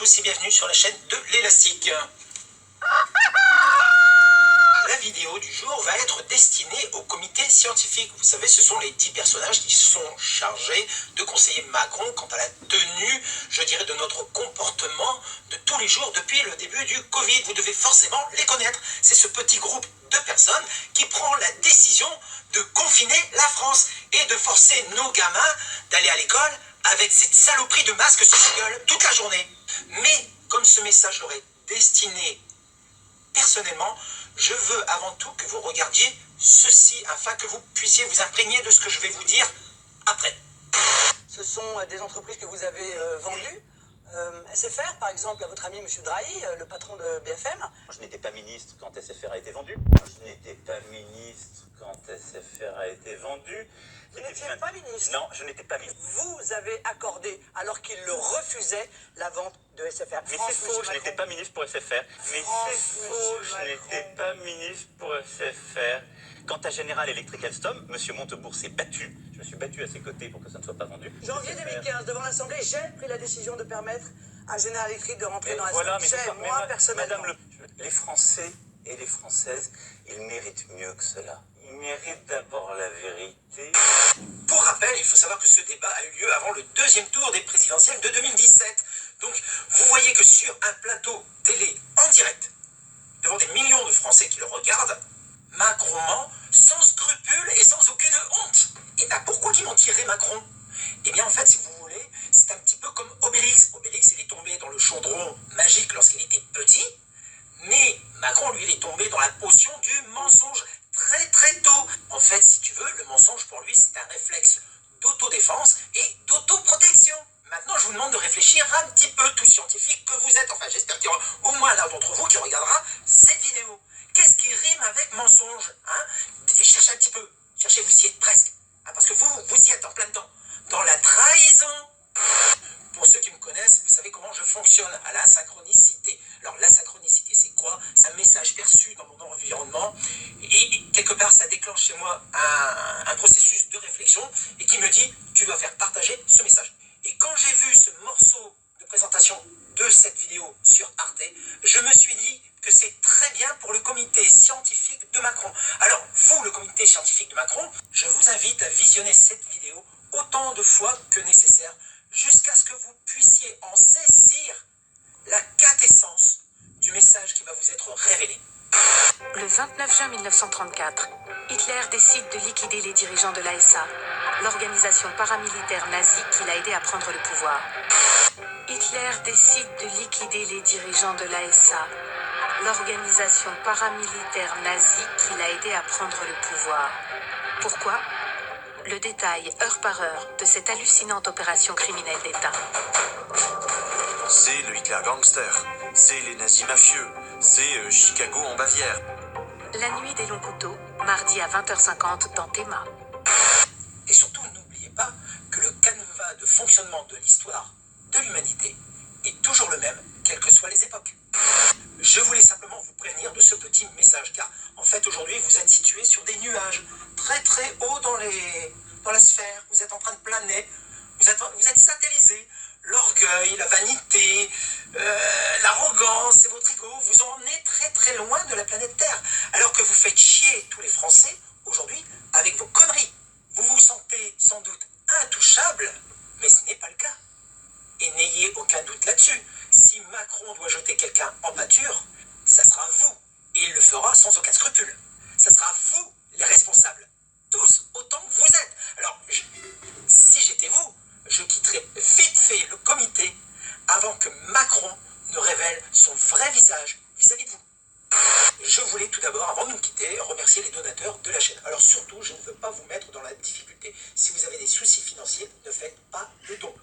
tous et bienvenue sur la chaîne de l'Élastique. La vidéo du jour va être destinée au comité scientifique. Vous savez, ce sont les 10 personnages qui sont chargés de conseiller Macron quant à la tenue, je dirais, de notre comportement de tous les jours depuis le début du Covid. Vous devez forcément les connaître. C'est ce petit groupe de personnes qui prend la décision de confiner la France et de forcer nos gamins d'aller à l'école avec cette saloperie de masque sur la gueule toute la journée. Mais comme ce message leur est destiné personnellement, je veux avant tout que vous regardiez ceci afin que vous puissiez vous imprégner de ce que je vais vous dire après. Ce sont des entreprises que vous avez vendues. SFR, par exemple, à votre ami M. Drahi, le patron de BFM. Je n'étais pas ministre quand SFR a été vendu. Je n'étais pas ministre quand SFR a été vendu. Vous n'étiez pas ministre? Non, je n'étais pas ministre. Vous avez accordé, alors qu'il le refusait, la vente de SFR. Mais c'est faux, je n'étais pas ministre pour SFR. Mais c'est faux, je n'étais pas ministre pour SFR. Quant à General Electric Alstom, M. Montebourg s'est battu. Je me suis battu à ses côtés pour que ça ne soit pas vendu. Janvier 2015, devant l'Assemblée, j'ai pris la décision de permettre à General Electric de rentrer Mais dans la voilà, Assemblée. Moi, personnellement. Madame, les Français et les Françaises, ils méritent mieux que cela. Ils méritent d'abord la vérité. Pour rappel, il faut savoir que ce débat a eu lieu avant le deuxième tour des présidentielles de 2017. Donc, vous voyez que sur un plateau télé en direct, devant des millions de Français qui le regardent, Macron ment sans scrupule et sans aucune honte. Et bien pourquoi qu'il mentirait Macron? Eh bien en fait, si vous voulez, c'est un petit peu comme Obélix. Obélix, il est tombé dans le chaudron magique lorsqu'il était petit, mais Macron, lui, il est tombé dans la potion du mensonge très très tôt. En fait, si tu veux, le mensonge pour lui, c'est un réflexe d'autodéfense et d'autoprotection. Maintenant, je vous demande de réfléchir un petit peu, tout scientifique que vous êtes. Enfin, j'espère qu'il y aura au moins l'un d'entre vous qui regardera cette vidéo. Qu'est-ce qui rime avec mensonge, hein? Cherchez un petit peu. Cherchez, vous y êtes presque. Hein, parce que vous y êtes en plein dedans. Dans la trahison. Pour ceux qui me connaissent, vous savez comment je fonctionne à la synchronicité. Alors, la synchronicité, c'est quoi? C'est un message perçu dans mon environnement. Et quelque part, ça déclenche chez moi un processus de réflexion et qui me dit, tu dois faire partager ce message. Et quand j'ai vu ce morceau de présentation de cette vidéo sur Arte, je me suis dit que c'est très bien pour le comité scientifique de Macron. Alors, vous, le comité scientifique de Macron, je vous invite à visionner cette vidéo autant de fois que nécessaire, jusqu'à ce que vous puissiez en saisir la quintessence du message qui va vous être révélé. Le 29 juin 1934, Hitler décide de liquider les dirigeants de l'ASA, l'organisation paramilitaire nazie qui l'a aidé à prendre le pouvoir. Hitler décide de liquider les dirigeants de l'ASA, l'organisation paramilitaire nazie qui l'a aidé à prendre le pouvoir. Pourquoi? Le détail, heure par heure, de cette hallucinante opération criminelle d'État. C'est le Hitler gangster, c'est les nazis mafieux, c'est Chicago en Bavière. La nuit des longs couteaux, mardi à 20h50 dans Théma. Et surtout, n'oubliez pas que le canevas de fonctionnement de l'histoire de l'humanité est toujours le même, quelles que soient les époques. Je voulais simplement vous prévenir de ce petit message, car en fait aujourd'hui vous êtes situé sur des nuages très très haut dans la sphère, vous êtes en train de planer, vous êtes satellisé. L'orgueil, la vanité, l'arrogance et votre ego vous ont emmené très très loin de la planète Terre, alors que vous faites chier tous les Français aujourd'hui avec vos conneries. Vous vous sentez sans doute intouchable, mais ce n'est pas le cas. Et n'ayez aucun doute là-dessus. Si Macron doit jeter quelqu'un en pâture, ça sera vous. Et il le fera sans aucun scrupule. Ça sera vous les responsables. Tous, autant que vous êtes. Alors, si j'étais vous, je quitterais vite fait le comité avant que Macron ne révèle son vrai visage vis-à-vis de vous. Je voulais tout d'abord, avant de nous quitter, remercier les donateurs de la chaîne. Alors surtout, je ne veux pas vous mettre dans la difficulté. Si vous avez des soucis financiers, ne faites pas de dons.